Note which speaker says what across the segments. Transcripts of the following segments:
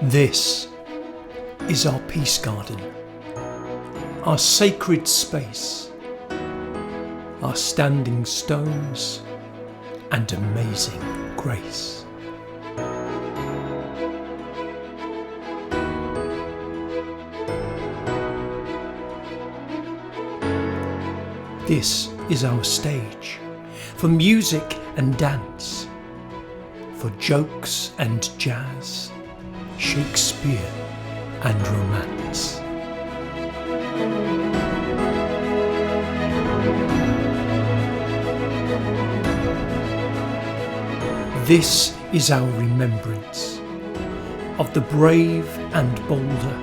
Speaker 1: This is our peace garden, our sacred space, our standing stones and amazing grace. This is our stage for music and dance, for jokes and jazz, Shakespeare and romance. This is our remembrance of the brave and bolder,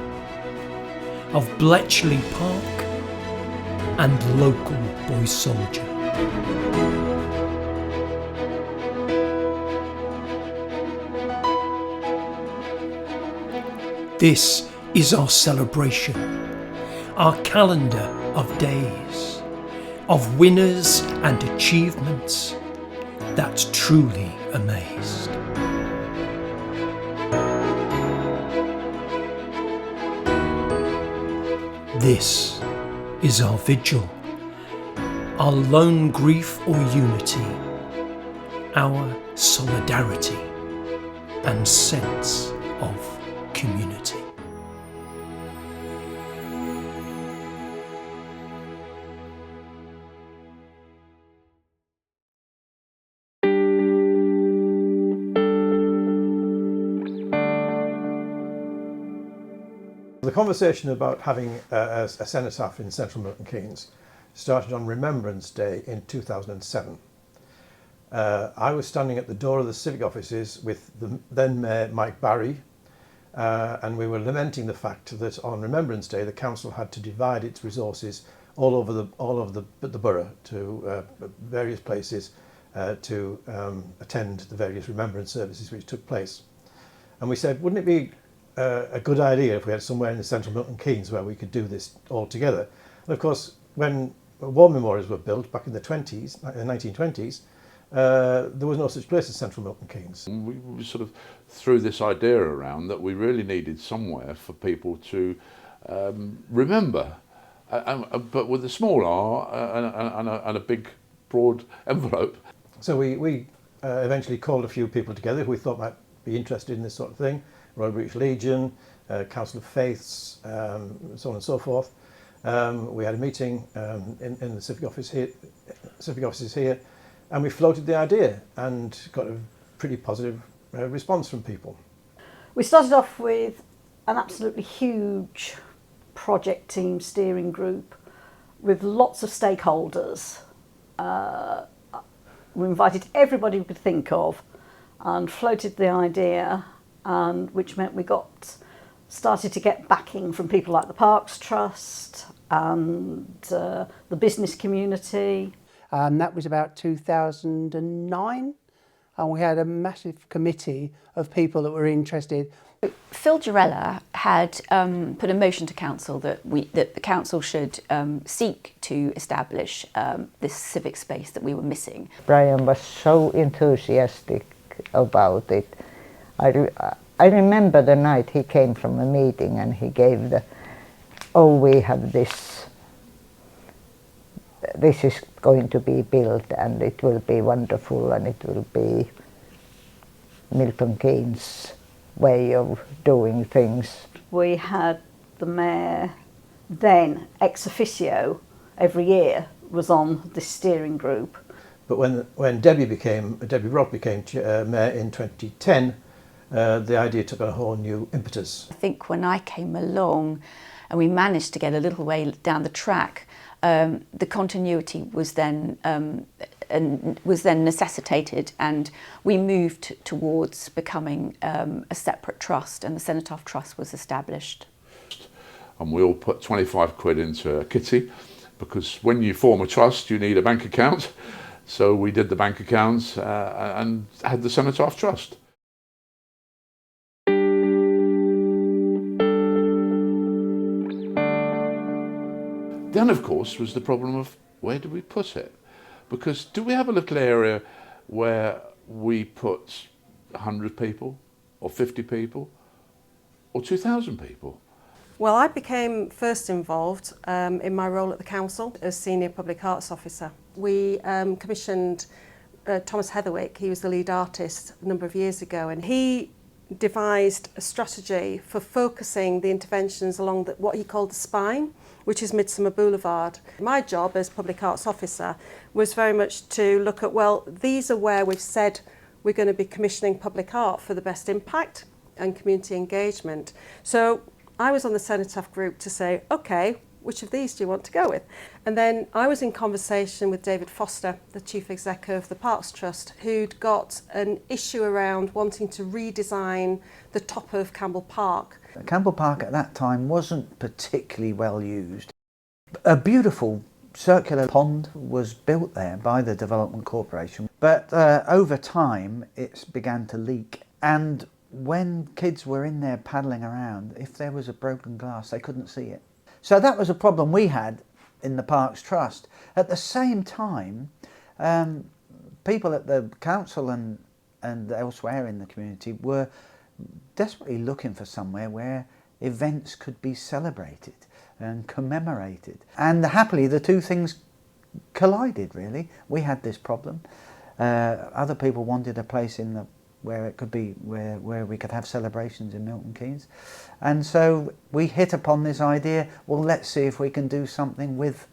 Speaker 1: of Bletchley Park and local boy soldier. This is our celebration, our calendar of days, of winners and achievements that truly amazed. This is our vigil, our lone grief or unity, our solidarity and sense of community.
Speaker 2: The conversation about having a cenotaph in Central Milton Keynes started on Remembrance Day in 2007. I was standing at the door of the civic offices with the then Mayor Mike Barry, and we were lamenting the fact that on Remembrance Day the council had to divide its resources all over the borough to various places to attend the various remembrance services which took place. And we said, wouldn't it be a good idea if we had somewhere in the Central Milton Keynes where we could do this all together? And of course, when war memorials were built back in the 1920s, there was no such place as Central Milton Keynes.
Speaker 3: We sort of threw this idea around that we really needed somewhere for people to remember, but with a small R and a big broad envelope. So
Speaker 2: we eventually called a few people together who we thought might be interested in this sort of thing. Royal British Legion, Council of Faiths, so on and so forth. We had a meeting in the civic offices here, and we floated the idea and got a pretty positive response from people.
Speaker 4: We started off with an absolutely huge project team steering group with lots of stakeholders. We invited everybody we could think of and floated the idea, and which meant we started to get backing from people like the Parks Trust and the business community.
Speaker 5: That was about 2009, and we had a massive committee of people that were interested.
Speaker 6: Phil Girella had put a motion to council that the council should seek to establish this civic space that we were missing.
Speaker 7: Brian was so enthusiastic about it. I remember the night he came from a meeting and he gave we have this is going to be built and it will be wonderful and it will be Milton Keynes' way of doing things.
Speaker 4: We had the mayor then ex officio every year was on this steering group.
Speaker 2: But when Debbie Brock became mayor in 2010, the idea took on a whole new impetus.
Speaker 6: I think when I came along and we managed to get a little way down the track, the continuity was then necessitated, and we moved towards becoming a separate trust, and the Cenotaph Trust was established.
Speaker 3: And we all put 25 quid into a kitty, because when you form a trust you need a bank account. So we did the bank accounts and had the Cenotaph Trust. Then, of course, was the problem of where do we put it? Because do we have a little area where we put 100 people or 50 people? or 2,000 people?
Speaker 8: Well, I became first involved in my role at the council as Senior Public Arts Officer. We commissioned Thomas Heatherwick. He was the lead artist a number of years ago, and he devised a strategy for focusing the interventions along what he called the spine, which is Midsummer Boulevard. My job as Public Arts Officer was very much to look at, well, these are where we've said we're going to be commissioning public art for the best impact and community engagement. So I was on the Cenotaph group to say, okay, which of these do you want to go with? And then I was in conversation with David Foster, the Chief Exec of the Parks Trust, who'd got an issue around wanting to redesign the top of Campbell Park.
Speaker 9: Campbell Park at that time wasn't particularly well used. A beautiful circular pond was built there by the Development Corporation, but over time it began to leak, and when kids were in there paddling around, if there was a broken glass, they couldn't see it. So that was a problem we had in the Parks Trust. At the same time, people at the council and elsewhere in the community were desperately looking for somewhere where events could be celebrated and commemorated. And happily, the two things collided, really. We had this problem. Other people wanted a place in the where it could be, where we could have celebrations in Milton Keynes. And so we hit upon this idea, well, let's see if we can do something with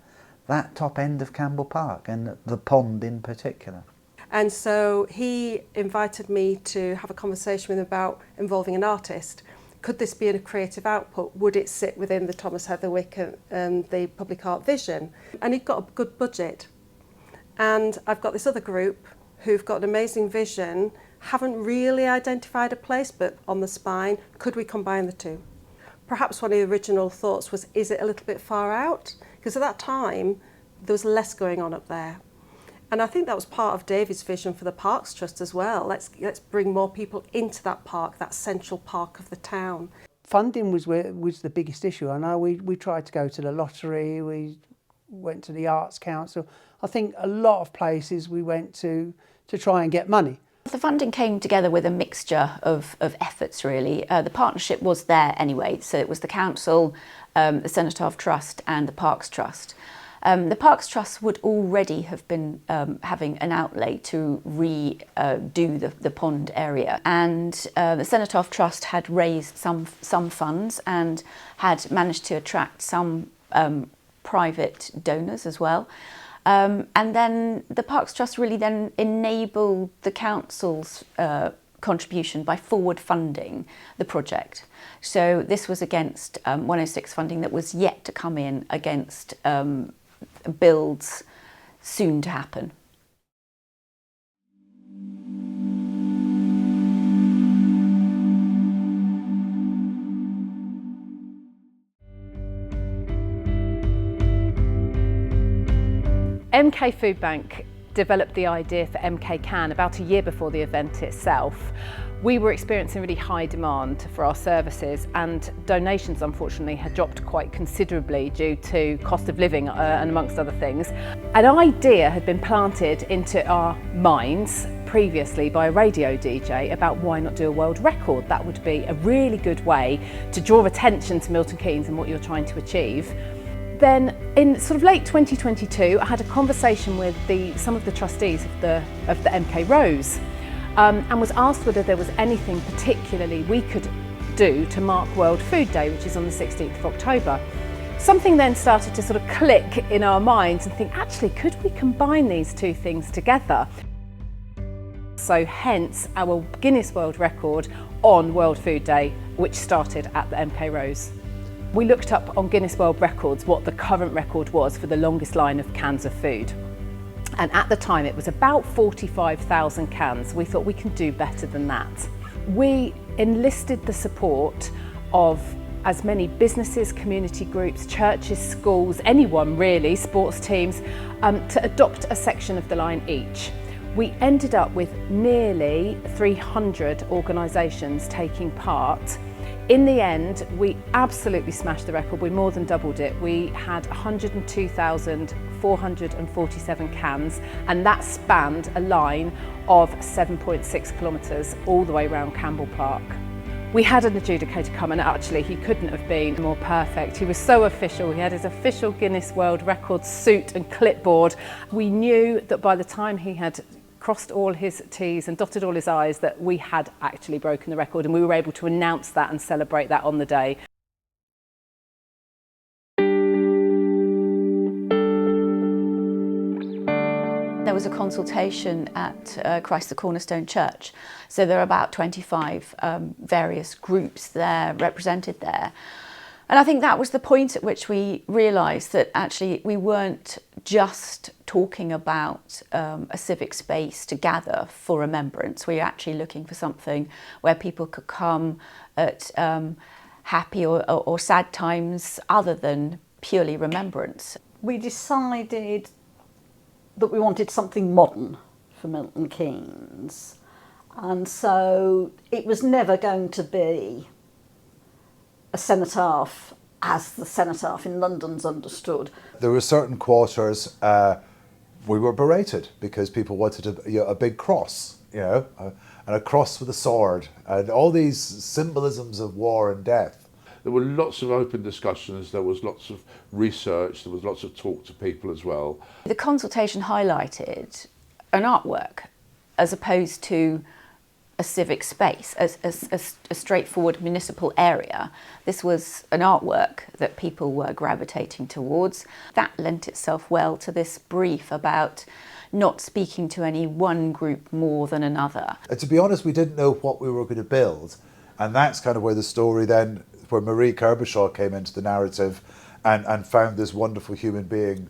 Speaker 9: that top end of Campbell Park and the pond in particular.
Speaker 8: And so he invited me to have a conversation with him about involving an artist. Could this be a creative output? Would it sit within the Thomas Heatherwick and the public art vision? And he'd got a good budget. And I've got this other group who've got an amazing vision, haven't really identified a place, but on the spine, could we combine the two? Perhaps one of the original thoughts was, is it a little bit far out? Because at that time, there was less going on up there. And I think that was part of David's vision for the Parks Trust as well. Let's bring more people into that park, that central park of the town.
Speaker 5: Funding was the biggest issue. I know we tried to go to the lottery, we went to the Arts Council. I think a lot of places we went to try and get money.
Speaker 6: The funding came together with a mixture of efforts, really. The partnership was there anyway, so it was the council, the Cenotaph Trust and the Parks Trust. The Parks Trust would already have been having an outlay to redo the pond area, and the Cenotaph Trust had raised some funds and had managed to attract some private donors as well. And then the Parks Trust really then enabled the council's contribution by forward funding the project. So this was against 106 funding that was yet to come in against builds soon to happen.
Speaker 10: MK Food Bank developed the idea for MK Can about a year before the event itself. We were experiencing really high demand for our services, and donations unfortunately had dropped quite considerably due to cost of living and amongst other things. An idea had been planted into our minds previously by a radio DJ about why not do a world record. That would be a really good way to draw attention to Milton Keynes and what you're trying to achieve. Then in sort of late 2022, I had a conversation with some of the trustees of the MK Rose and was asked whether there was anything particularly we could do to mark World Food Day, which is on the 16th of October. Something then started to sort of click in our minds and think, actually, could we combine these two things together? So hence our Guinness World Record on World Food Day, which started at the MK Rose. We looked up on Guinness World Records what the current record was for the longest line of cans of food. And at the time it was about 45,000 cans. We thought we can do better than that. We enlisted the support of as many businesses, community groups, churches, schools, anyone really, sports teams, to adopt a section of the line each. We ended up with nearly 300 organisations taking part. In the end, we absolutely smashed the record. We more than doubled it. We had 102,447 cans, and that spanned a line of 7.6 kilometres all the way around Campbell Park. We had an adjudicator come, and actually he couldn't have been more perfect. He was so official. He had his official Guinness World Records suit and clipboard. We knew that by the time he had crossed all his T's and dotted all his I's that we had actually broken the record, and we were able to announce that and celebrate that on the day.
Speaker 6: There was a consultation at Christ the Cornerstone Church, so there are about 25 various groups there, represented there. And I think that was the point at which we realised that actually we weren't just talking about a civic space to gather for remembrance. We were actually looking for something where people could come at happy or sad times other than purely remembrance.
Speaker 4: We decided that we wanted something modern for Milton Keynes, and so it was never going to be a cenotaph as the cenotaph in London's understood.
Speaker 11: There were certain quarters we were berated because people wanted a big cross, and a cross with a sword, and all these symbolisms of war and death.
Speaker 3: There were lots of open discussions, there was lots of research, there was lots of talk to people as well.
Speaker 6: The consultation highlighted an artwork as opposed to a civic space, a straightforward municipal area. This was an artwork that people were gravitating towards. That lent itself well to this brief about not speaking to any one group more than another.
Speaker 11: And to be honest, we didn't know what we were going to build, and that's kind of where the story then, where Marie Kerbishaw came into the narrative and found this wonderful human being,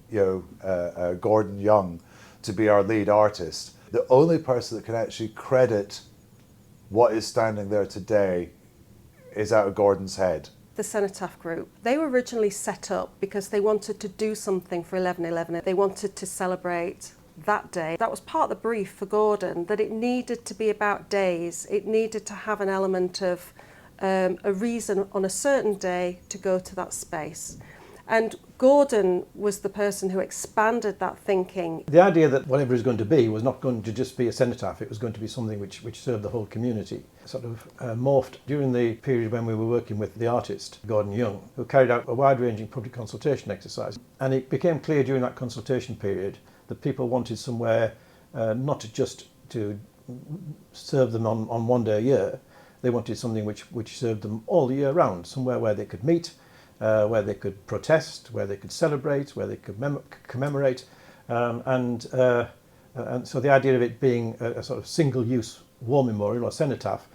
Speaker 11: Gordon Young, to be our lead artist. The only person that can actually credit what is standing there today is out of Gordon's head.
Speaker 8: The Cenotaph Group, they were originally set up because they wanted to do something for 11/11. They wanted to celebrate that day. That was part of the brief for Gordon, that it needed to be about days. It needed to have an element of a reason on a certain day to go to that space. And Gordon was the person who expanded that thinking.
Speaker 2: The idea that whatever it was going to be was not going to just be a cenotaph, it was going to be something which served the whole community. Sort of morphed during the period when we were working with the artist, Gordon Young, who carried out a wide-ranging public consultation exercise. And it became clear during that consultation period that people wanted somewhere not just to serve them on one day a year. They wanted something which served them all the year round, somewhere where they could meet, where they could protest, where they could celebrate, where they could commemorate. And so the idea of it being a sort of single-use war memorial or cenotaph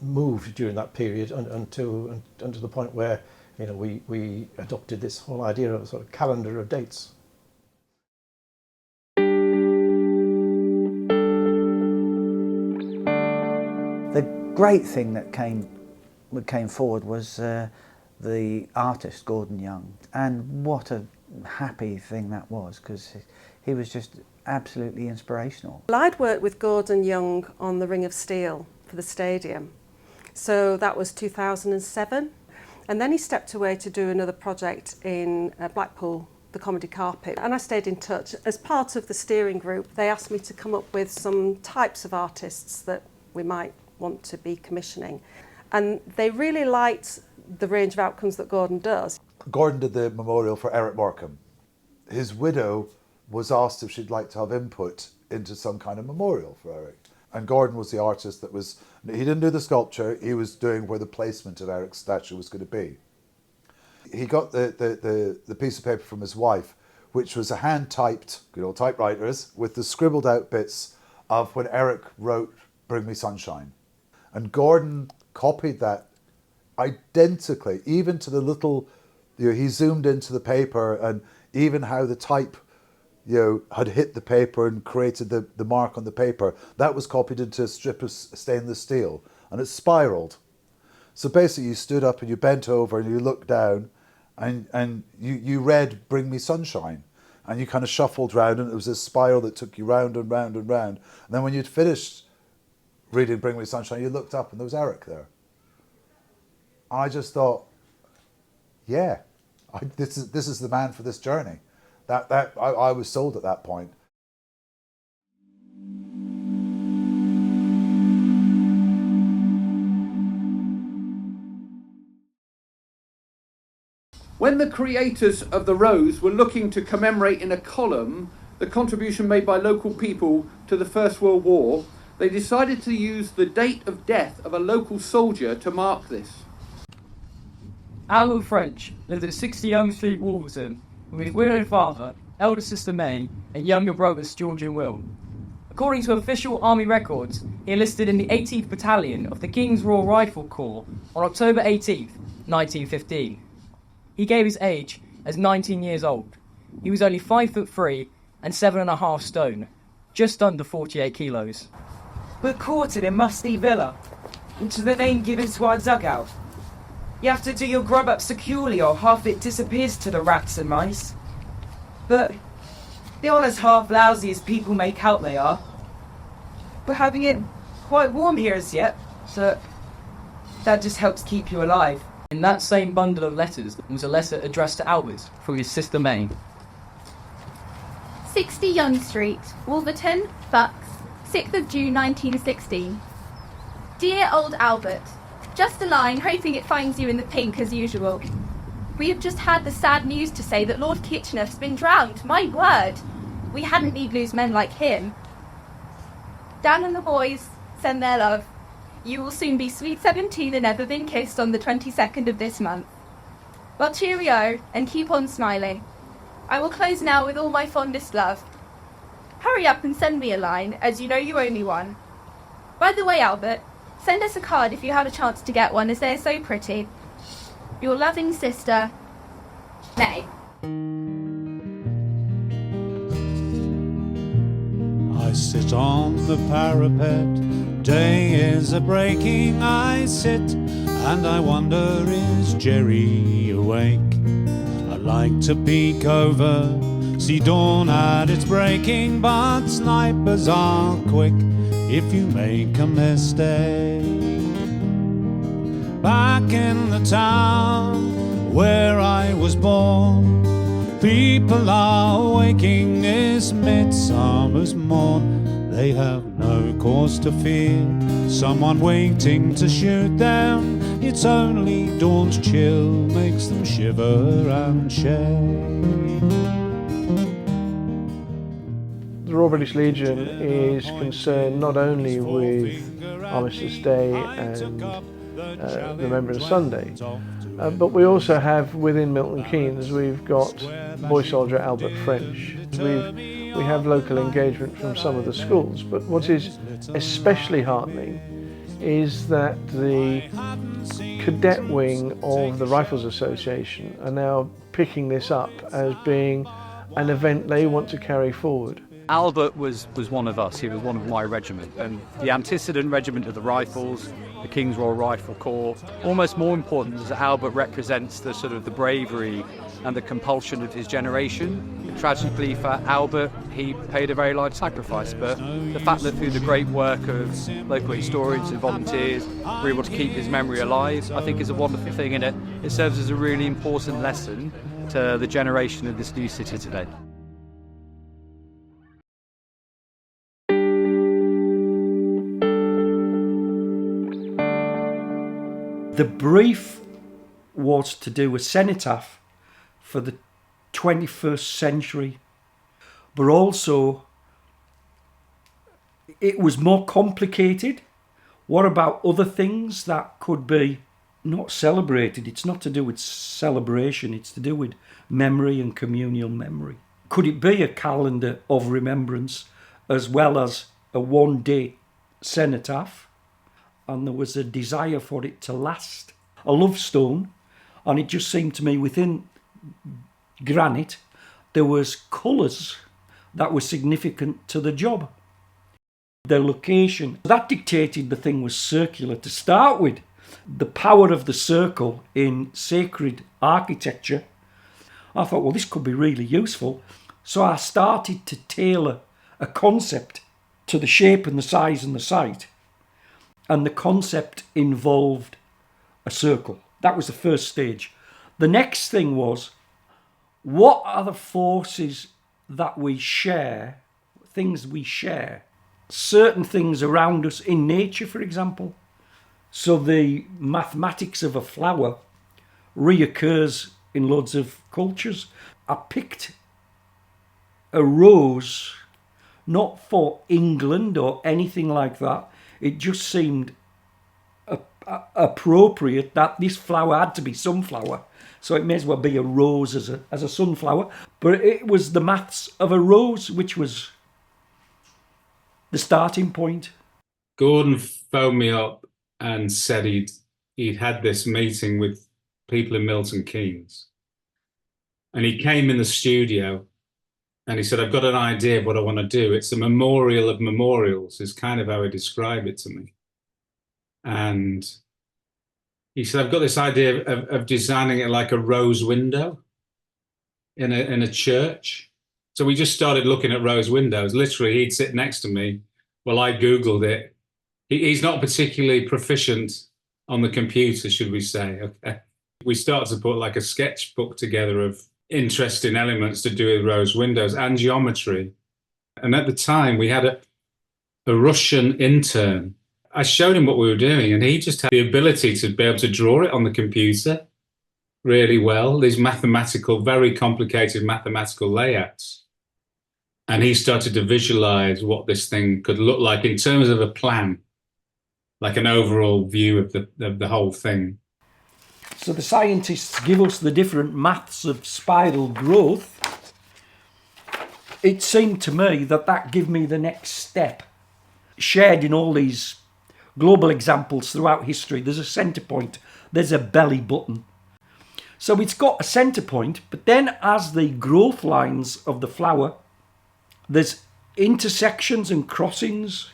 Speaker 2: moved during that period until the point where we adopted this whole idea of a sort of calendar of dates.
Speaker 9: The great thing that came forward was the artist Gordon Young, and what a happy thing that was, because he was just absolutely inspirational.
Speaker 8: Well, I'd worked with Gordon Young on the Ring of Steel for the stadium, so that was 2007, and then he stepped away to do another project in Blackpool, the Comedy Carpet, and I stayed in touch. As part of the steering group, they asked me to come up with some types of artists that we might want to be commissioning, and they really liked the range of outcomes that Gordon does.
Speaker 11: Gordon did the memorial for Eric Morecambe. His widow was asked if she'd like to have input into some kind of memorial for Eric. And Gordon was the artist that was, he didn't do the sculpture, he was doing where the placement of Eric's statue was going to be. He got the piece of paper from his wife, which was a hand-typed, good old typewriters, with the scribbled out bits of when Eric wrote Bring Me Sunshine. And Gordon copied that identically, even to the little, he zoomed into the paper, and even how the type, had hit the paper and created the mark on the paper. That was copied into a strip of stainless steel, and it spiraled. So basically you stood up and you bent over and you looked down, and you read Bring Me Sunshine, and you kind of shuffled round, and it was a spiral that took you round and round and round. And then when you'd finished reading Bring Me Sunshine, you looked up and there was Eric there. And I just thought, yeah, this is the man for this journey. I was sold at that point.
Speaker 12: When the creators of the Rose were looking to commemorate in a column the contribution made by local people to the First World War, they decided to use the date of death of a local soldier to mark this.
Speaker 13: Albert French lived at 60 Young Street, Wolverton, with his widowed father, elder sister May, and younger brothers George and Will. According to official army records, he enlisted in the 18th Battalion of the King's Royal Rifle Corps on October 18th, 1915. He gave his age as 19 years old. He was only 5'3" and 7.5 stone, just under 48 kilos.
Speaker 14: We're quartered in Musty Villa, which is the name given to our dugout. You have to do your grub up securely or half it disappears to the rats and mice. But they aren't as half lousy as people make out they are. We're having it quite warm here as yet, so that just helps keep you alive.
Speaker 13: In that same bundle of letters was a letter addressed to Albert from his sister May.
Speaker 15: 60 Young Street, Wolverton, Bucks, 6th of June 1916. Dear old Albert, just a line, hoping it finds you in the pink as usual. We have just had the sad news to say that Lord Kitchener has been drowned, my word! We hadn't need lose men like him. Dan and the boys send their love. You will soon be sweet 17 and ever been kissed on the 22nd of this month. Well, cheerio, and keep on smiling. I will close now with all my fondest love. Hurry up and send me a line, as you know you owe me one. By the way, Albert, send us a card if you had a chance to get one, as they are so pretty. Your loving sister, May.
Speaker 16: I sit on the parapet, day is a-breaking, I sit and I wonder, is Jerry awake? I like to peek over, see dawn at its breaking, but snipers are quick if you make a mistake. Back in the town where I was born, people are waking this midsummer's morn. They have no cause to fear someone waiting to shoot them. It's only dawn's chill makes them shiver and shake.
Speaker 2: The Royal British Legion is concerned not only with Armistice Day and Remembrance Sunday, but we also have within Milton Keynes, we've got boy soldier Albert French. We have local engagement from some of the schools, but what is especially heartening is that the cadet wing of the Rifles Association are now picking this up as being an event they want to carry forward.
Speaker 17: Albert was one of us, he was one of my regiment, and the antecedent regiment of the Rifles, the King's Royal Rifle Corps. Almost more important is that Albert represents the sort of the bravery and the compulsion of his generation. Tragically for Albert, he paid a very large sacrifice, but the fact that through the great work of local historians and volunteers, we're able to keep his memory alive, I think is a wonderful thing, and it serves as a really important lesson to the generation of this new city today.
Speaker 1: The brief was to do a cenotaph for the 21st century, but also it was more complicated. What about other things that could be not celebrated? It's not to do with celebration, it's to do with memory and communal memory. Could it be a calendar of remembrance as well as a one-day cenotaph? And there was a desire for it to last. A love stone, and it just seemed to me within granite there was colours that were significant to the job. The location, that dictated the thing was circular to start with. The power of the circle in sacred architecture, I thought, well, this could be really useful. So I started to tailor a concept to the shape and the size and the site. And the concept involved a circle. That was the first stage. The next thing was, what are the forces that we share, things we share? Certain things around us in nature, for example. So the mathematics of a flower reoccurs in loads of cultures. I picked a rose, not for England or anything like that. It just seemed appropriate that this flower had to be sunflower. So it may as well be a rose as a sunflower. But it was the maths of a rose, which was the starting point.
Speaker 18: Gordon phoned me up and said he'd had this meeting with people in Milton Keynes. And he came in the studio and he said, I've got an idea of what I want to do. It's a memorial of memorials, is kind of how he described it to me. And he said, I've got this idea of designing it like a rose window in a church. So we just started looking at rose windows. Literally, he'd sit next to me while I Googled it. He's not particularly proficient on the computer, should we say. Okay. We started to put like a sketchbook together of interesting elements to do with rose windows and geometry. And at the time, we had a Russian intern. I showed him what we were doing, and he just had the ability to be able to draw it on the computer really well, these mathematical, very complicated mathematical layouts. And he started to visualize what this thing could look like in terms of a plan, like an overall view of the whole thing.
Speaker 1: So the scientists give us the different maths of spiral growth. It seemed to me that gave me the next step. Shared in all these global examples throughout history, there's a centre point, there's a belly button. So it's got a centre point, but then as the growth lines of the flower, there's intersections and crossings.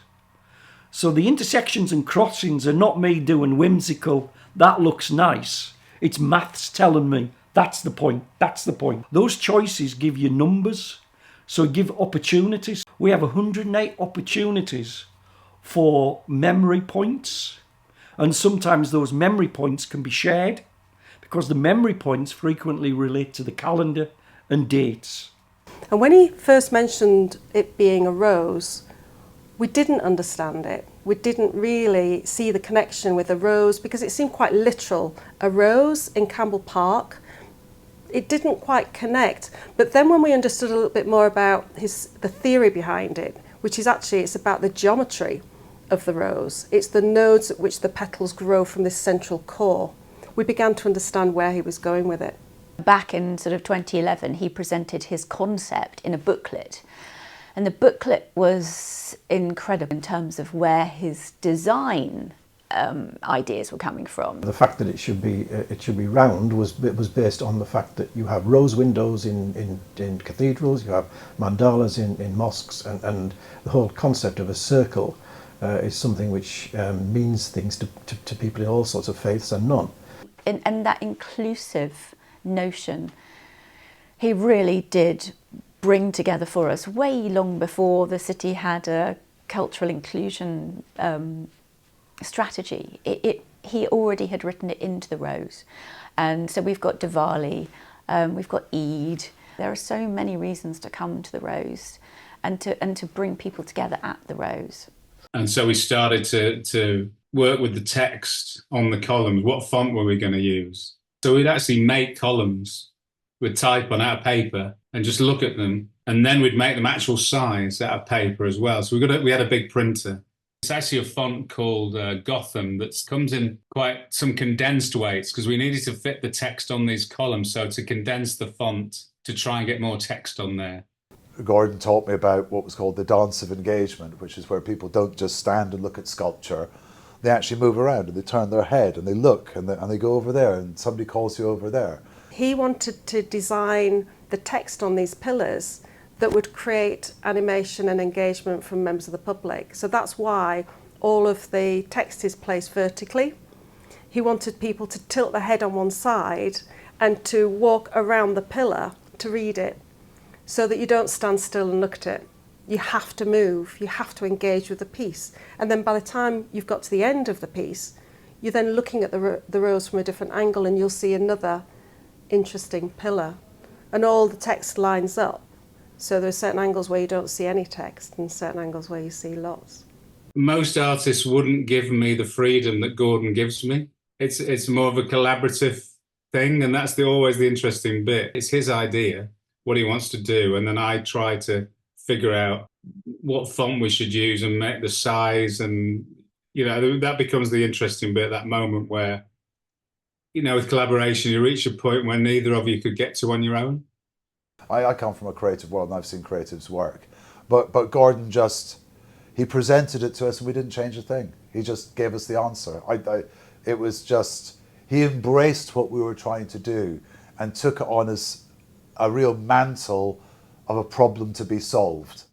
Speaker 1: So the intersections and crossings are not me doing whimsical, that looks nice. It's maths telling me, that's the point, that's the point. Those choices give you numbers, so give opportunities. We have 108 opportunities for memory points, and sometimes those memory points can be shared because the memory points frequently relate to the calendar and dates.
Speaker 8: And when he first mentioned it being a rose, we didn't understand it. We didn't really see the connection with a rose because it seemed quite literal. A rose in Campbell Park, it didn't quite connect. But then when we understood a little bit more about the theory behind it, which is actually, it's about the geometry of the rose. It's the nodes at which the petals grow from this central core. We began to understand where he was going with it.
Speaker 6: Back in sort of 2011, he presented his concept in a booklet. And the booklet was incredible in terms of where his design ideas were coming from.
Speaker 2: The fact that it should be round was based on the fact that you have rose windows in cathedrals, you have mandalas in mosques, and the whole concept of a circle is something which means things to people in all sorts of faiths and none.
Speaker 6: And that inclusive notion, he really did bring together for us way long before the city had a cultural inclusion strategy. He already had written it into the rose. And so we've got Diwali, we've got Eid. There are so many reasons to come to the rose and to bring people together at the rose.
Speaker 18: And so we started to work with the text on the columns. What font were we going to use? So we'd actually make columns with type on our paper and just look at them, and then we'd make them actual size out of paper as well. So we had a big printer. It's actually a font called Gotham that comes in quite some condensed weights because we needed to fit the text on these columns. So to condense the font to try and get more text on there.
Speaker 11: Gordon taught me about what was called the dance of engagement, which is where people don't just stand and look at sculpture. They actually move around and they turn their head and they look and they go over there and somebody calls you over there.
Speaker 8: He wanted to design the text on these pillars that would create animation and engagement from members of the public. So that's why all of the text is placed vertically. He wanted people to tilt their head on one side and to walk around the pillar to read it, so that you don't stand still and look at it. You have to move, you have to engage with the piece. And then by the time you've got to the end of the piece, you're then looking at the rose from a different angle and you'll see another interesting pillar. And all the text lines up. So there are certain angles where you don't see any text and certain angles where you see lots.
Speaker 18: Most artists wouldn't give me the freedom that Gordon gives me. It's more of a collaborative thing, and that's always the interesting bit. It's his idea, what he wants to do, and then I try to figure out what font we should use and make the size, and that becomes the interesting bit, that moment where, with collaboration, you reach a point where neither of you could get to on your own.
Speaker 11: I come from a creative world and I've seen creatives work, but Gordon he presented it to us and we didn't change a thing. He just gave us the answer. It was just, he embraced what we were trying to do and took it on as a real mantle of a problem to be solved.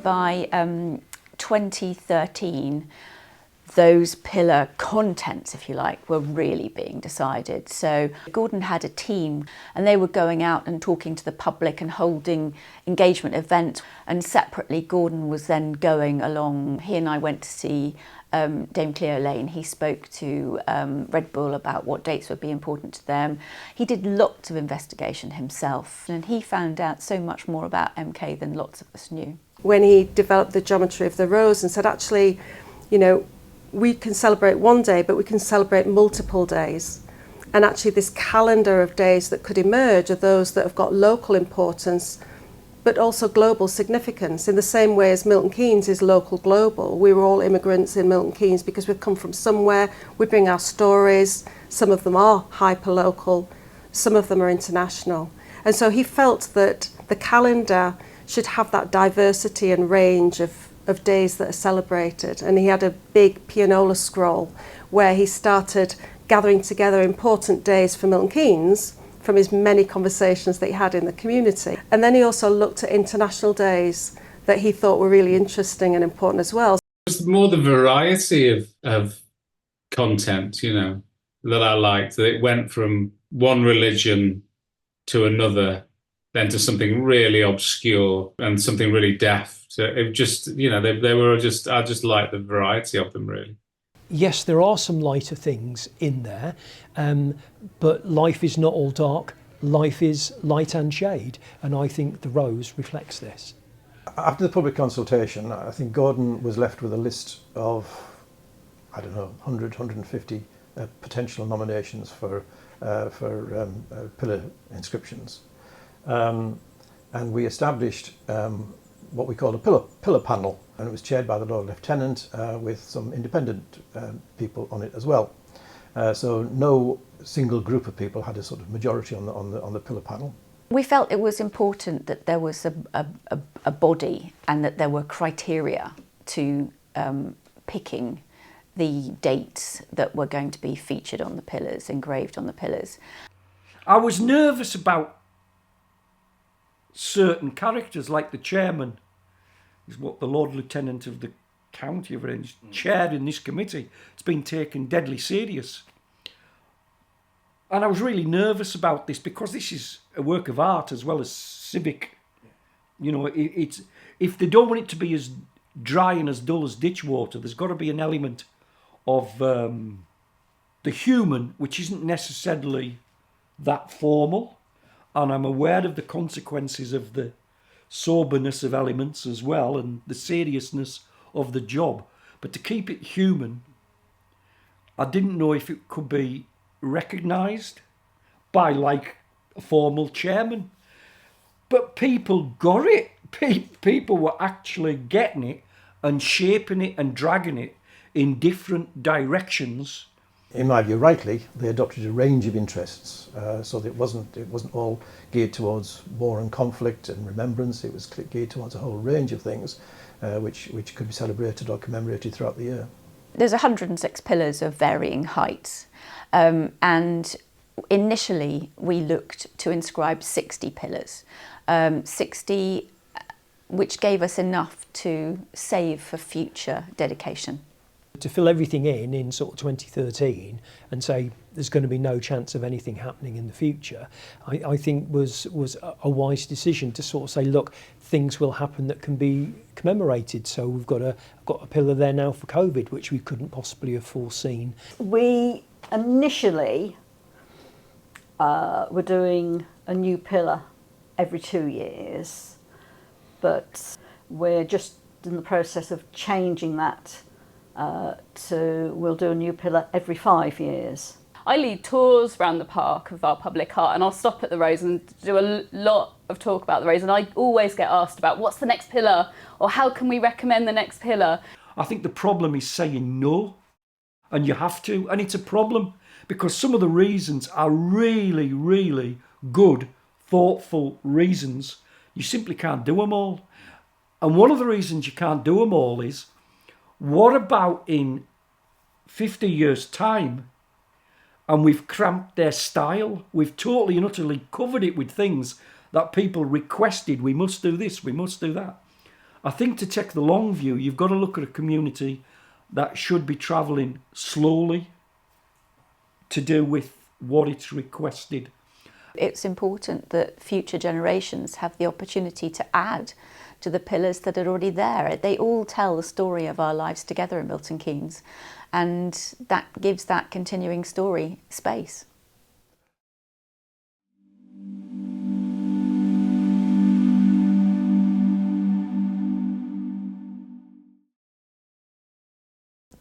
Speaker 6: By 2013, those pillar contents, if you like, were really being decided. So Gordon had a team and they were going out and talking to the public and holding engagement events. And separately, Gordon was then going along. He and I went to see Dame Cleo Lane. He spoke to Red Bull about what dates would be important to them. He did lots of investigation himself and he found out so much more about MK than lots of us knew.
Speaker 8: When he developed the geometry of the rose and said, actually, we can celebrate one day, but we can celebrate multiple days. And actually this calendar of days that could emerge are those that have got local importance, but also global significance. In the same way as Milton Keynes is local global, we were all immigrants in Milton Keynes because we've come from somewhere, we bring our stories, some of them are hyper-local, some of them are international. And so he felt that the calendar should have that diversity and range of days that are celebrated. And he had a big pianola scroll where he started gathering together important days for Milton Keynes from his many conversations that he had in the community. And then he also looked at international days that he thought were really interesting and important as well.
Speaker 18: It's more the variety of content, that I liked. That it went from one religion to another, then to something really obscure and something really daft. So it just, they were just, I just liked the variety of them, really.
Speaker 19: Yes, there are some lighter things in there, but life is not all dark. Life is light and shade, and I think the rose reflects this.
Speaker 2: After the public consultation, I think Gordon was left with a list of, 100, 150 potential nominations for pillar inscriptions. And we established what we called a pillar panel, and it was chaired by the Lord Lieutenant with some independent people on it as well. So no single group of people had a sort of majority on the pillar panel.
Speaker 6: We felt it was important that there was a body and that there were criteria to picking the dates that were going to be featured on the pillars, engraved on the pillars.
Speaker 1: I was nervous about certain characters, like the chairman is what the Lord Lieutenant of the County of Range chaired in this committee. It's been taken deadly serious. And I was really nervous about this because this is a work of art as well as civic. It's if they don't want it to be as dry and as dull as ditch water, there's got to be an element of the human, which isn't necessarily that formal. And I'm aware of the consequences of the soberness of elements as well and the seriousness of the job. But to keep it human, I didn't know if it could be recognised by like a formal chairman. But people got it. People were actually getting it and shaping it and dragging it in different directions.
Speaker 2: In my view, rightly, they adopted a range of interests, so that it wasn't all geared towards war and conflict and remembrance. It was geared towards a whole range of things, which could be celebrated or commemorated throughout the year.
Speaker 6: There's 106 pillars of varying heights, and initially we looked to inscribe 60 pillars, 60 which gave us enough to save for future dedication.
Speaker 19: To fill everything in sort of 2013 and say there's going to be no chance of anything happening in the future, I think was a wise decision to sort of say, look, things will happen that can be commemorated. So we've got a pillar there now for COVID, which we couldn't possibly have foreseen.
Speaker 4: We initially were doing a new pillar every 2 years, but we're just in the process of changing that to we'll do a new pillar every 5 years.
Speaker 20: I lead tours around the park of our public art, and I'll stop at the Rose and do a lot of talk about the Rose, and I always get asked about what's the next pillar or how can we recommend the next pillar.
Speaker 1: I think the problem is saying no, and you have to, and it's a problem because some of the reasons are really, really good, thoughtful reasons. You simply can't do them all. And one of the reasons you can't do them all is, what about in 50 years' time, and we've cramped their style? We've totally and utterly covered it with things that people requested. We must do this, we must do that. I think to take the long view, you've got to look at a community that should be travelling slowly to do with what it's requested.
Speaker 6: It's important that future generations have the opportunity to add to the pillars that are already there. They all tell the story of our lives together in Milton Keynes, and that gives that continuing story space.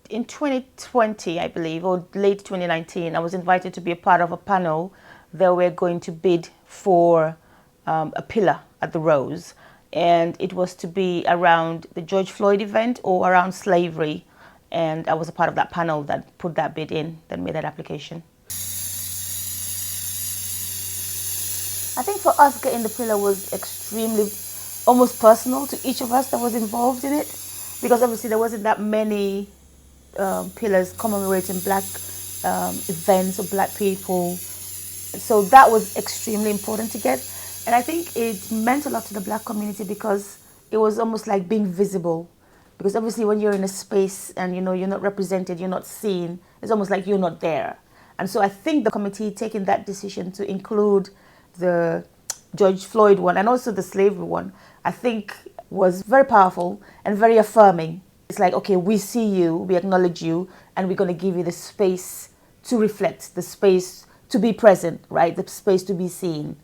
Speaker 21: In 2020, I believe, or late 2019, I was invited to be a part of a panel that we're going to bid for a pillar at the Rose. And it was to be around the George Floyd event or around slavery. And I was a part of that panel that put that bid in, that made that application. I think for us, getting the pillar was extremely, almost personal to each of us that was involved in it. Because obviously there wasn't that many pillars commemorating black events or black people. So that was extremely important to get. And I think it meant a lot to the black community because it was almost like being visible. Because obviously when you're in a space and you're not represented, you're not seen, it's almost like you're not there. And so I think the committee taking that decision to include the George Floyd one and also the slavery one, I think was very powerful and very affirming. It's like, okay, we see you, we acknowledge you, and we're going to give you the space to reflect, the space to be present, right? The space to be seen.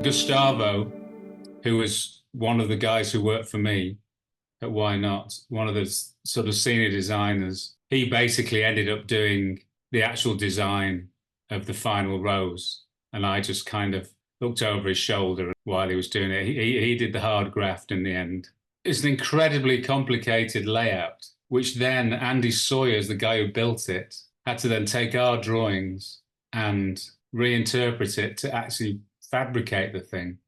Speaker 18: Gustavo, who was one of the guys who worked for me at Why Not, one of the sort of senior designers, he basically ended up doing the actual design of the final Rose. And I just kind of looked over his shoulder while he was doing it. He did the hard graft in the end. It's an incredibly complicated layout, which then Andy Sawyers, the guy who built it, had to then take our drawings and reinterpret it to actually fabricate the thing.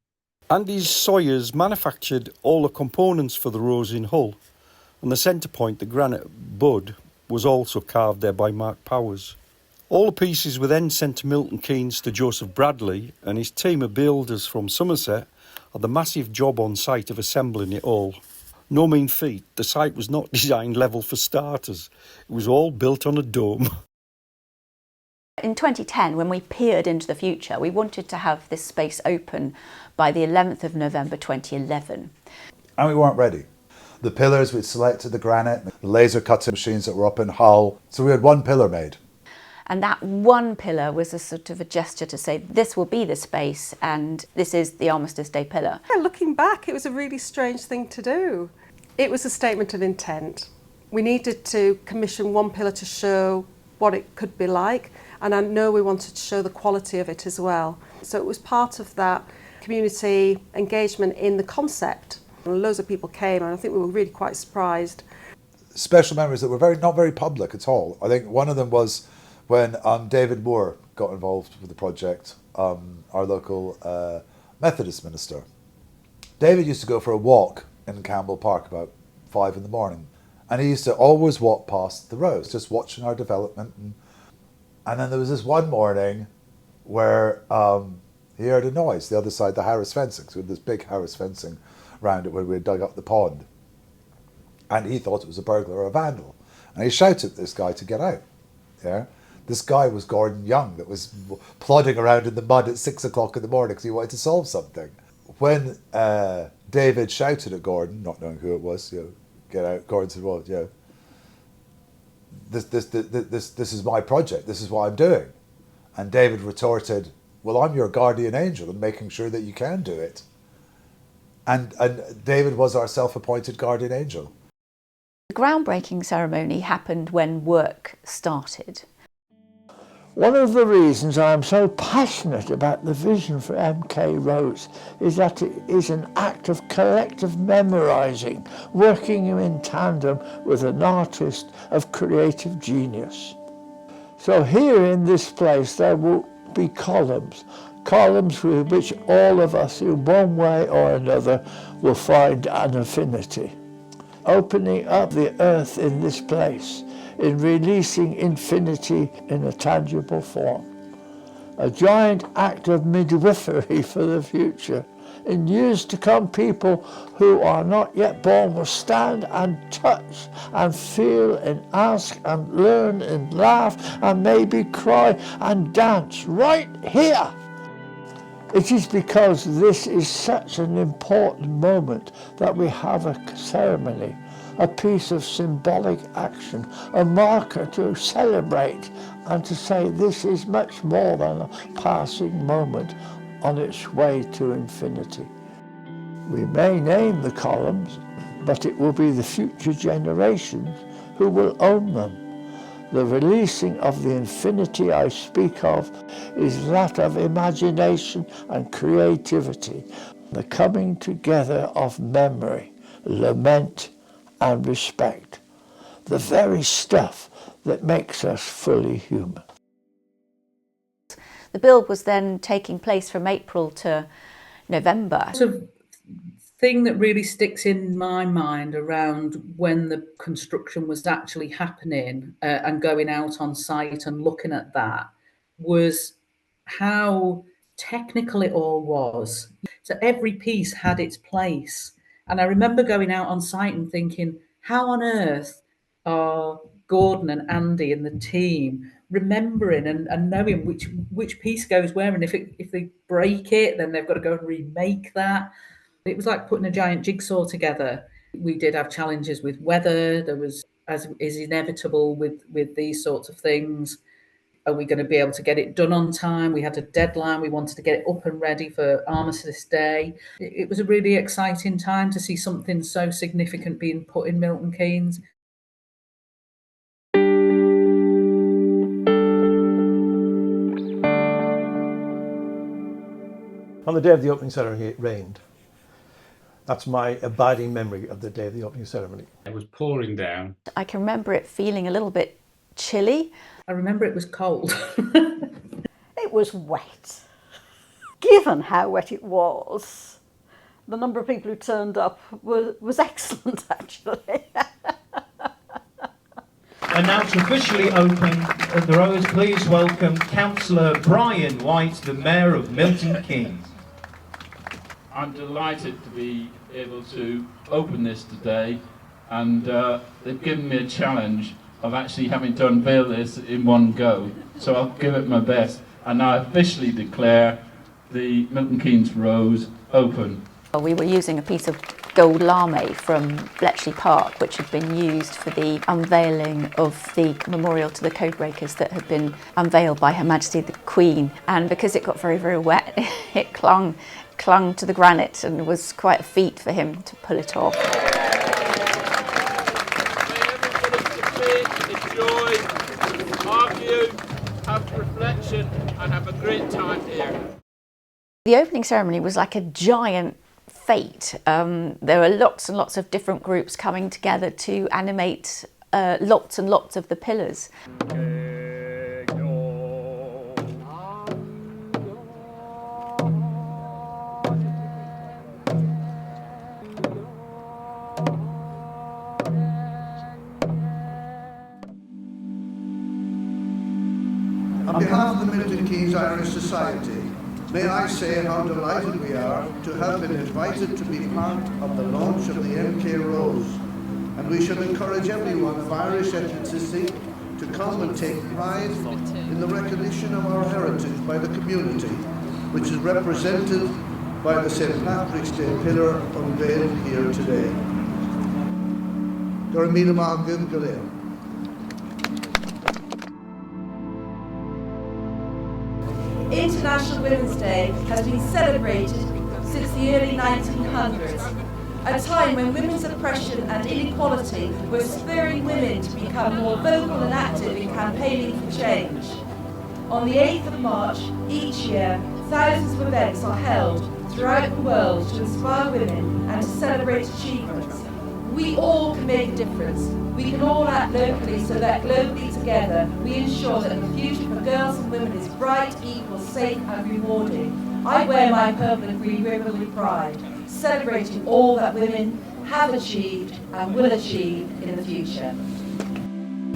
Speaker 1: Andy Sawyers manufactured all the components for the Rose in Hull, and the centre point, the granite bud, was also carved there by Mark Powers. All the pieces were then sent to Milton Keynes to Joseph Bradley and his team of builders from Somerset had the massive job on site of assembling it all. No mean feat, the site was not designed level for starters. It was all built on a dome.
Speaker 6: In 2010, when we peered into the future, we wanted to have this space open by the 11th of November 2011.
Speaker 11: And we weren't ready. The pillars, we'd selected the granite, the laser cutting machines that were up in Hull. So we had one pillar made.
Speaker 6: And that one pillar was a sort of a gesture to say, this will be the space and this is the Armistice Day pillar.
Speaker 8: Yeah, looking back, it was a really strange thing to do. It was a statement of intent. We needed to commission one pillar to show what it could be like, and I know we wanted to show the quality of it as well. So it was part of that community engagement in the concept. And loads of people came, and I think we were really quite surprised.
Speaker 11: Special memories that were not very public at all. I think one of them was when David Moore got involved with the project, our local Methodist minister. David used to go for a walk in Campbell Park about 5 in the morning, and he used to always walk past the Rose, just watching our development. And then there was this one morning where he heard a noise the other side, the Harris fencing. So we had this big Harris fencing around it where we had dug up the pond. And he thought it was a burglar or a vandal. And he shouted at this guy to get out. Yeah. This guy was Gordon Young that was plodding around in the mud at 6 o'clock in the morning because he wanted to solve something. When David shouted at Gordon, not knowing who it was, get out, Gordon said, well, this is my project, this is what I'm doing. And David retorted, well, I'm your guardian angel and making sure that you can do it. And David was our self-appointed guardian angel.
Speaker 6: The groundbreaking ceremony happened when work started.
Speaker 7: One of the reasons I am so passionate about the vision for MK Rose is that it is an act of collective memorising, working in tandem with an artist of creative genius. So here in this place there will be columns with which all of us in one way or another will find an affinity. Opening up the earth in this place, in releasing infinity in a tangible form. A giant act of midwifery for the future. In years to come, people who are not yet born will stand and touch and feel and ask and learn and laugh and maybe cry and dance right here. It is because this is such an important moment that we have a ceremony, a piece of symbolic action, a marker to celebrate and to say this is much more than a passing moment on its way to infinity. We may name the columns, but it will be the future generations who will own them. The releasing of the infinity I speak of is that of imagination and creativity, the coming together of memory, lament and respect, the very stuff that makes us fully human.
Speaker 6: The build was then taking place from April to November.
Speaker 22: The thing that really sticks in my mind around when the construction was actually happening and going out on site and looking at that was how technical it all was. So every piece had its place. And I remember going out on site and thinking, how on earth are Gordon and Andy and the team remembering and knowing which piece goes where, and if they break it, then they've got to go and remake that. It was like putting a giant jigsaw together. We did have challenges with weather. There was, as is inevitable with these sorts of things, are we going to be able to get it done on time? We had a deadline. We wanted to get it up and ready for Armistice Day. It was a really exciting time to see something so significant being put in Milton Keynes.
Speaker 2: On the day of the opening ceremony, it rained. That's my abiding memory of the day of the opening ceremony.
Speaker 18: It was pouring down.
Speaker 6: I can remember it feeling a little bit chilly.
Speaker 22: I remember it was cold.
Speaker 4: It was wet. Given how wet it was, the number of people who turned up was excellent, actually.
Speaker 23: And now to officially open the Rose, please welcome Councillor Brian White, the Mayor of Milton Keynes.
Speaker 24: I'm delighted to be able to open this today, and they've given me a challenge of actually having to unveil this in one go, so I'll give it my best. And I officially declare the Milton Keynes Rose open.
Speaker 6: We were using a piece of gold lame from Bletchley Park, which had been used for the unveiling of the memorial to the codebreakers that had been unveiled by Her Majesty the Queen. And because it got very, very wet, it clung to the granite, and it was quite a feat for him to pull it off.
Speaker 24: Enjoy, argue, have reflection, and have a great time here.
Speaker 6: The opening ceremony was like a giant fete. There were lots and lots of different groups coming together to animate lots and lots of the pillars.
Speaker 25: On behalf of the Milton Keynes Irish Society, may I say how delighted we are to have been invited to be part of the launch of the MK Rose, and we should encourage everyone of Irish ethnicity to come and take pride in the recognition of our heritage by the community, which is represented by the St. Patrick's Day pillar unveiled here today. Dormila Margin Galil.
Speaker 3: International Women's Day has been celebrated since the early 1900s, a time when women's oppression and inequality were spurring women to become more vocal and active in campaigning for change. On the 8th of March each year, thousands of events are held throughout the world to inspire women and to celebrate achievements. We all can make a difference. We can all act locally so that globally together we ensure that the future for girls and women is bright, equal, safe and rewarding. I wear my purple and green ribbon with pride, celebrating all that women have achieved and will achieve in the future.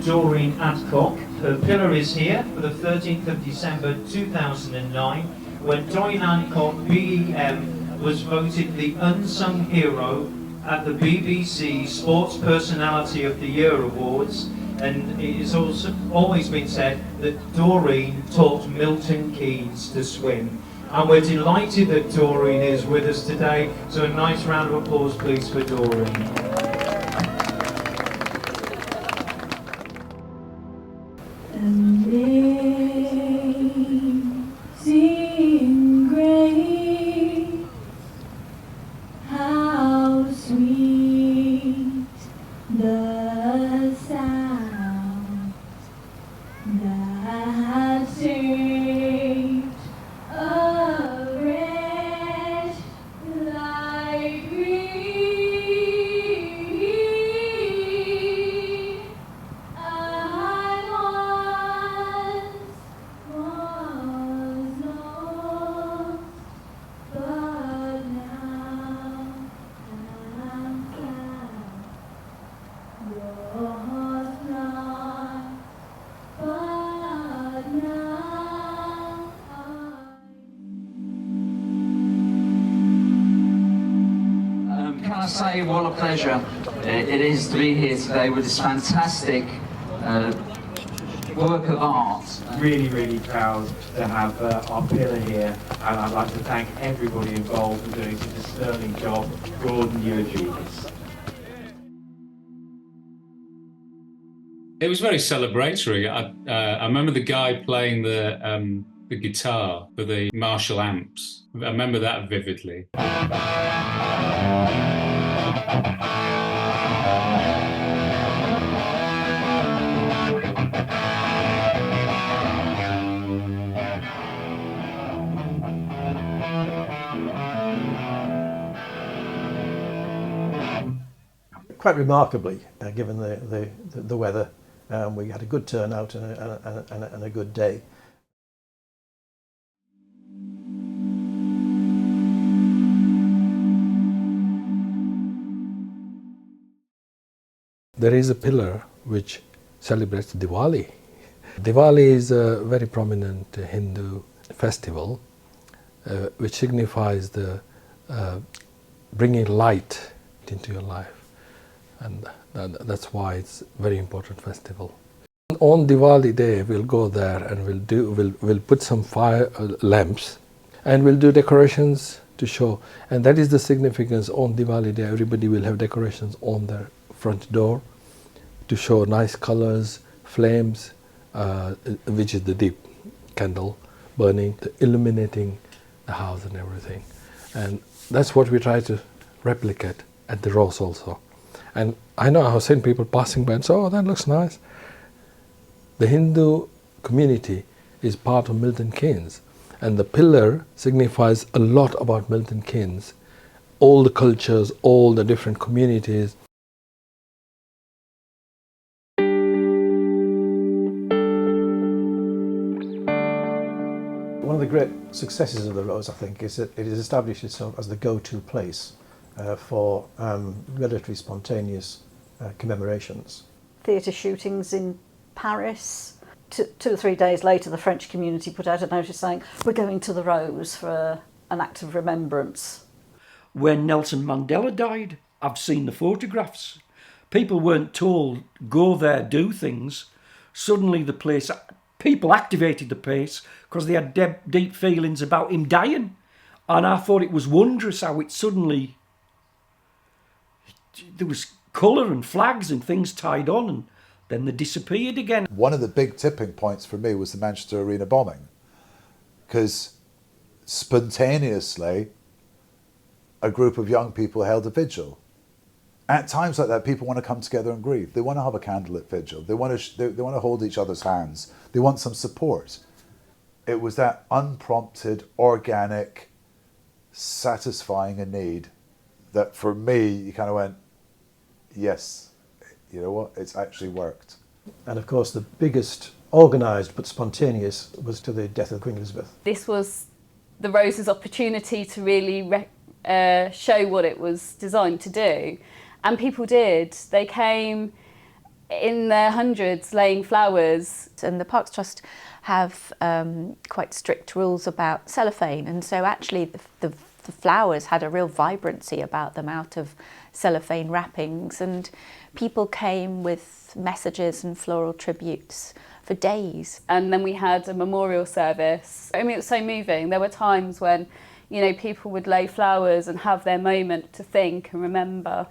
Speaker 23: Doreen Adcock, her pillar is here for the 13th of December 2009, when Doreen Adcock, BEM, was voted the Unsung Hero at the BBC Sports Personality of the Year Awards, and it has also always been said that Doreen taught Milton Keynes to swim. And we're delighted that Doreen is with us today, so a nice round of applause please for Doreen.
Speaker 5: Amazing grace, how sweet the sound that saved a wretch like me.
Speaker 9: I say what a pleasure it is to be here today with this fantastic work of art.
Speaker 23: Really, really proud to have our pillar here, and I'd like to thank everybody involved in doing such a sterling job. Gordon, you're a genius.
Speaker 18: It was very celebratory. I remember the guy playing the guitar for the Marshall amps. I remember that vividly.
Speaker 2: Quite remarkably, given the weather, we had a good turnout and a good day.
Speaker 10: There is a pillar which celebrates Diwali. Diwali is a very prominent Hindu festival which signifies the bringing light into your life, and that's why it's a very important festival. On Diwali day we'll go there and we'll put some fire lamps and we'll do decorations to show, and that is the significance. On Diwali day everybody will have decorations on their front door to show nice colors, flames, which is the deep candle burning, illuminating the house and everything. And that's what we try to replicate at the Rose also. And I know I've seen people passing by and say, oh, that looks nice. The Hindu community is part of Milton Keynes, and the pillar signifies a lot about Milton Keynes, all the cultures, all the different communities.
Speaker 2: One of the great successes of the Rose, I think, is that it has established itself as the go-to place for relatively spontaneous commemorations.
Speaker 4: Theatre shootings in Paris. 2 or 3 days later, the French community put out a notice saying, we're going to the Rose for an act of remembrance.
Speaker 1: When Nelson Mandela died, I've seen the photographs. People weren't told, go there, do things. Suddenly the place, people activated the place because they had deep feelings about him dying. And I thought it was wondrous how it suddenly, there was colour and flags and things tied on, and then they disappeared again.
Speaker 11: One of the big tipping points for me was the Manchester Arena bombing, because spontaneously a group of young people held a vigil. At times like that, people want to come together and grieve. They want to have a candlelit vigil. They want to hold each other's hands. They want some support. It was that unprompted, organic, satisfying a need that for me, you kind of went, yes, you know what, it's actually worked.
Speaker 2: And of course, the biggest organised but spontaneous was to the death of Queen Elizabeth.
Speaker 20: This was the Rose's opportunity to really show what it was designed to do. And people did. They came in their hundreds laying flowers.
Speaker 6: And the Parks Trust have quite strict rules about cellophane, and so actually the flowers had a real vibrancy about them out of cellophane wrappings, and people came with messages and floral tributes for days.
Speaker 20: And then we had a memorial service. I mean, it was so moving. There were times when, you know, people would lay flowers and have their moment to think and remember.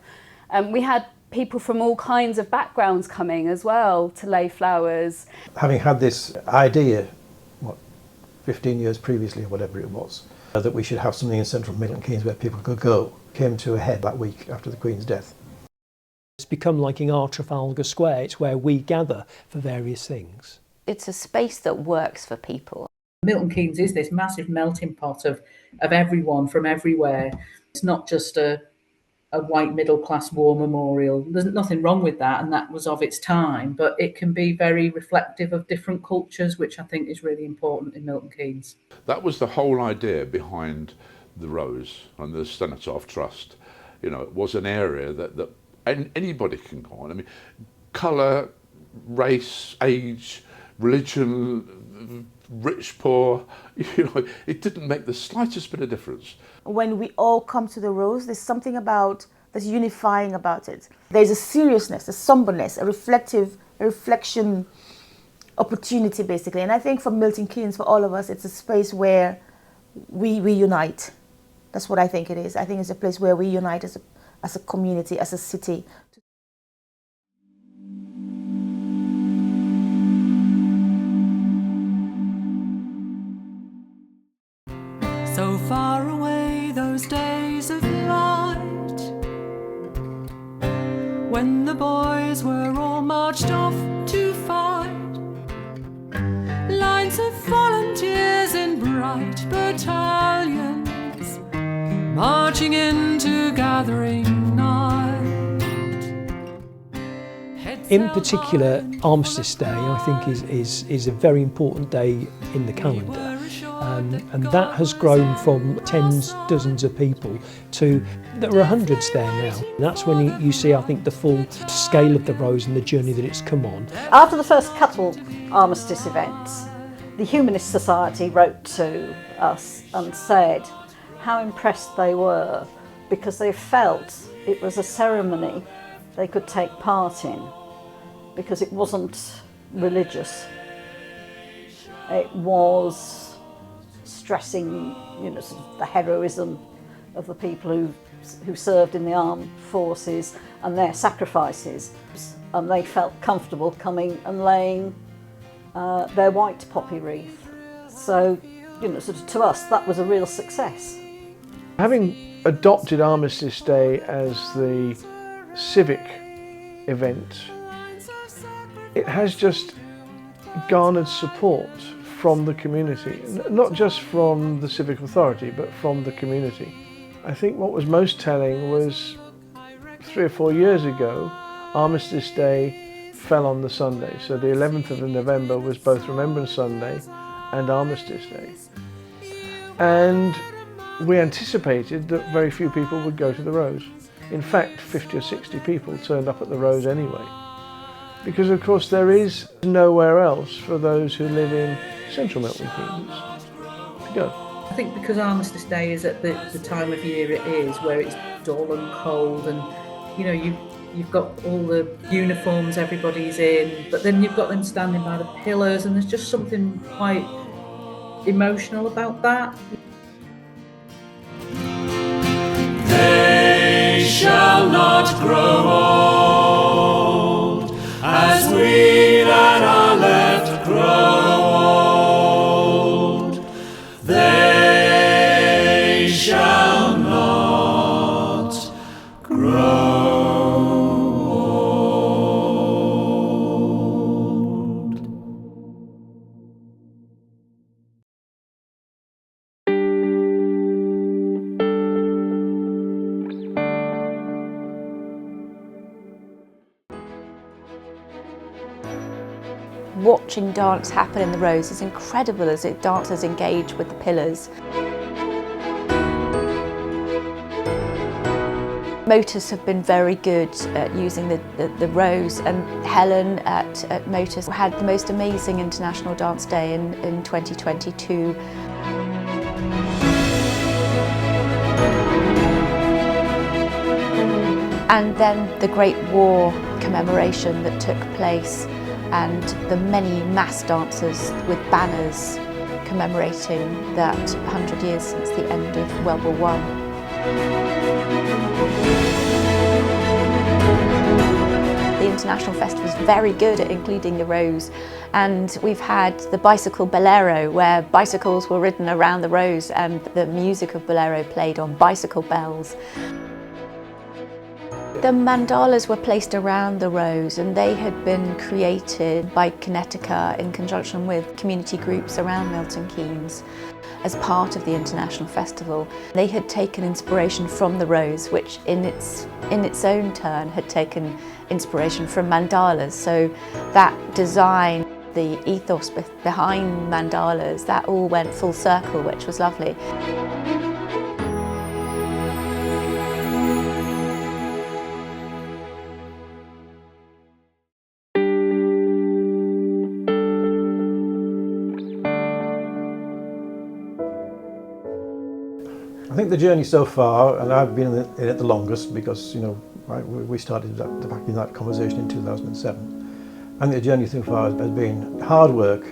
Speaker 20: We had people from all kinds of backgrounds coming as well to lay flowers.
Speaker 2: Having had this idea, 15 years previously or whatever it was, that we should have something in Central Milton Keynes where people could go, came to a head that week after the Queen's death.
Speaker 19: It's become like in our Trafalgar Square. It's where we gather for various things.
Speaker 6: It's a space that works for people.
Speaker 22: Milton Keynes is this massive melting pot of everyone from everywhere. It's not just a white middle-class war memorial. There's nothing wrong with that, and that was of its time, but it can be very reflective of different cultures, which I think is really important in Milton Keynes.
Speaker 12: That was the whole idea behind the Rose and the Cenotaph Trust. You know, it was an area that anybody can go on. I mean, colour, race, age, religion, rich, poor, you know, it didn't make the slightest bit of difference.
Speaker 21: When we all come to the Rose, there's something that's unifying about it. There's a seriousness, a somberness, a reflection opportunity basically. And I think for Milton Keynes, for all of us, it's a space where we unite. That's what I think it is. I think it's a place where we unite as a community, as a city.
Speaker 13: So far away those days of light, when the boys were all marched off to fight, lines of volunteers in bright battalions, marching into gathering night.
Speaker 19: In particular, Armistice Day, I think, is a very important day in the calendar. And that has grown from tens, dozens of people to, there are hundreds there now. And that's when you see, I think, the full scale of the Rose and the journey that it's come on.
Speaker 4: After the first couple Armistice events, the Humanist Society wrote to us and said how impressed they were because they felt it was a ceremony they could take part in because it wasn't religious. It was stressing, you know, sort of the heroism of the people who served in the armed forces and their sacrifices. And they felt comfortable coming and laying their white poppy wreath. So, you know, sort of to us, that was a real success.
Speaker 14: Having adopted Armistice Day as the civic event, it has just garnered support from the community, not just from the civic authority, but from the community. I think what was most telling was 3 or 4 years ago, Armistice Day fell on the Sunday. So the 11th of November was both Remembrance Sunday and Armistice Day. And we anticipated that very few people would go to the Rose. In fact, 50 or 60 people turned up at the Rose anyway. Because of course there is nowhere else for those who live in Central Milton Keynes to go.
Speaker 22: I think because Armistice Day is at the time of year it is, where it's dull and cold, and you know you've got all the uniforms everybody's in, but then you've got them standing by the pillars, and there's just something quite emotional about that.
Speaker 13: They shall not grow old as we that are left grow old.
Speaker 6: watching dance happen in the Rose is incredible as dancers engage with the pillars. Motus have been very good at using the Rose, and Helen at Motus had the most amazing International Dance Day in 2022. And then the Great War commemoration that took place, and the many mass dancers with banners commemorating that 100 years since the end of World War I. The International Festival was very good at including the Rose, and we've had the bicycle bolero where bicycles were ridden around the Rose and the music of bolero played on bicycle bells. The mandalas were placed around the Rose, and they had been created by Connecticut in conjunction with community groups around Milton Keynes as part of the International Festival. They had taken inspiration from the Rose, which in its own turn had taken inspiration from mandalas. So that design, the ethos behind mandalas, that all went full circle, which was lovely.
Speaker 2: I think the journey so far, and I've been in it the longest because, you know, we started back in that conversation in 2007. I think the journey so far has been hard work,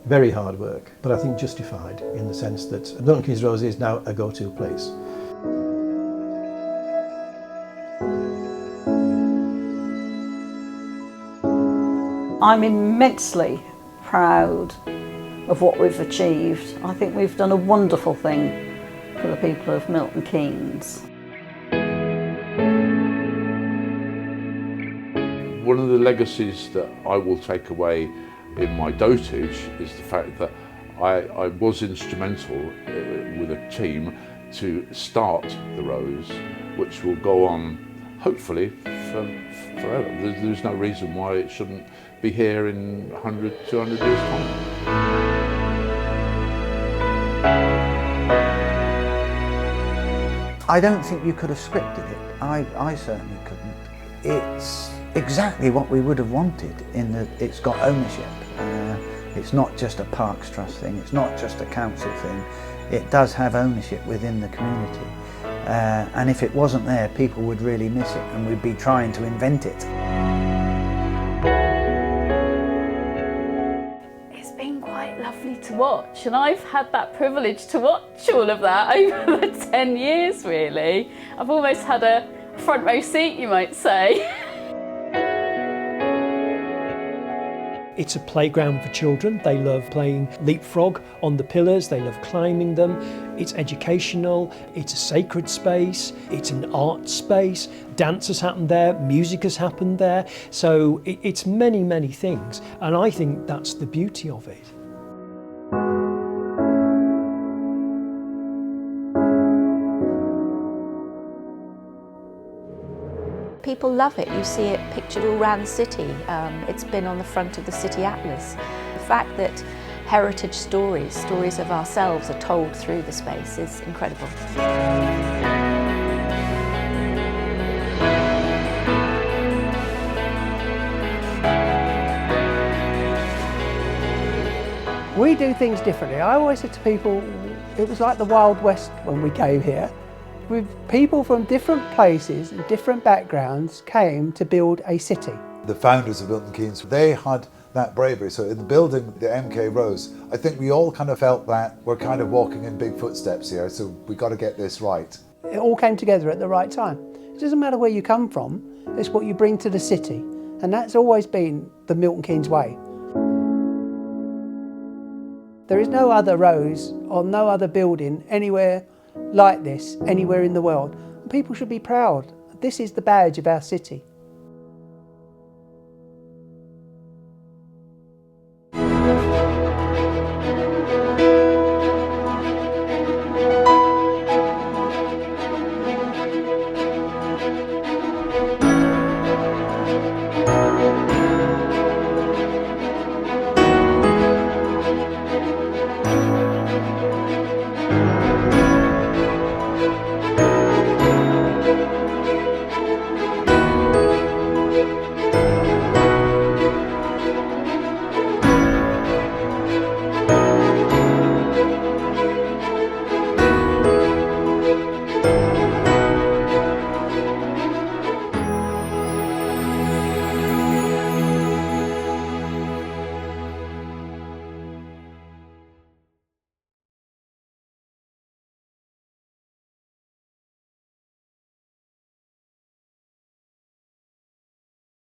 Speaker 2: very hard work, but I think justified in the sense that Milton Keynes Rose is now a go-to place.
Speaker 4: I'm immensely proud of what we've achieved. I think we've done a wonderful thing for the people of Milton Keynes.
Speaker 12: One of the legacies that I will take away in my dotage is the fact that I was instrumental with a team to start the Rose, which will go on hopefully forever. There's no reason why it shouldn't be here in 100, 200 years' time.
Speaker 7: I don't think you could have scripted it. I certainly couldn't. It's exactly what we would have wanted in that it's got ownership. It's not just a Parks Trust thing, it's not just a council thing. It does have ownership within the community. And if it wasn't there, people would really miss it and we'd be trying to invent it.
Speaker 20: Lovely to watch, and I've had that privilege to watch all of that over the 10 years really. I've almost had a front row seat, you might say.
Speaker 19: It's a playground for children. They love playing leapfrog on the pillars, they love climbing them. It's educational, it's a sacred space, it's an art space. Dance has happened there, music has happened there. So it's many, many things, and I think that's the beauty of it.
Speaker 6: People love it. You see it pictured all around the city. It's been on the front of the city atlas. The fact that heritage stories of ourselves are told through the space is incredible.
Speaker 8: We do things differently. I always said to people, it was like the Wild West when we came here. With people from different places and different backgrounds came to build a city.
Speaker 11: The founders of Milton Keynes, they had that bravery. So in the building the MK Rose, I think we all kind of felt that we're kind of walking in big footsteps here, so we got to get this right.
Speaker 8: It all came together at the right time. It doesn't matter where you come from, it's what you bring to the city. And that's always been the Milton Keynes way. There is no other rose or no other building anywhere like this, anywhere in the world. People should be proud. This is the badge of our city.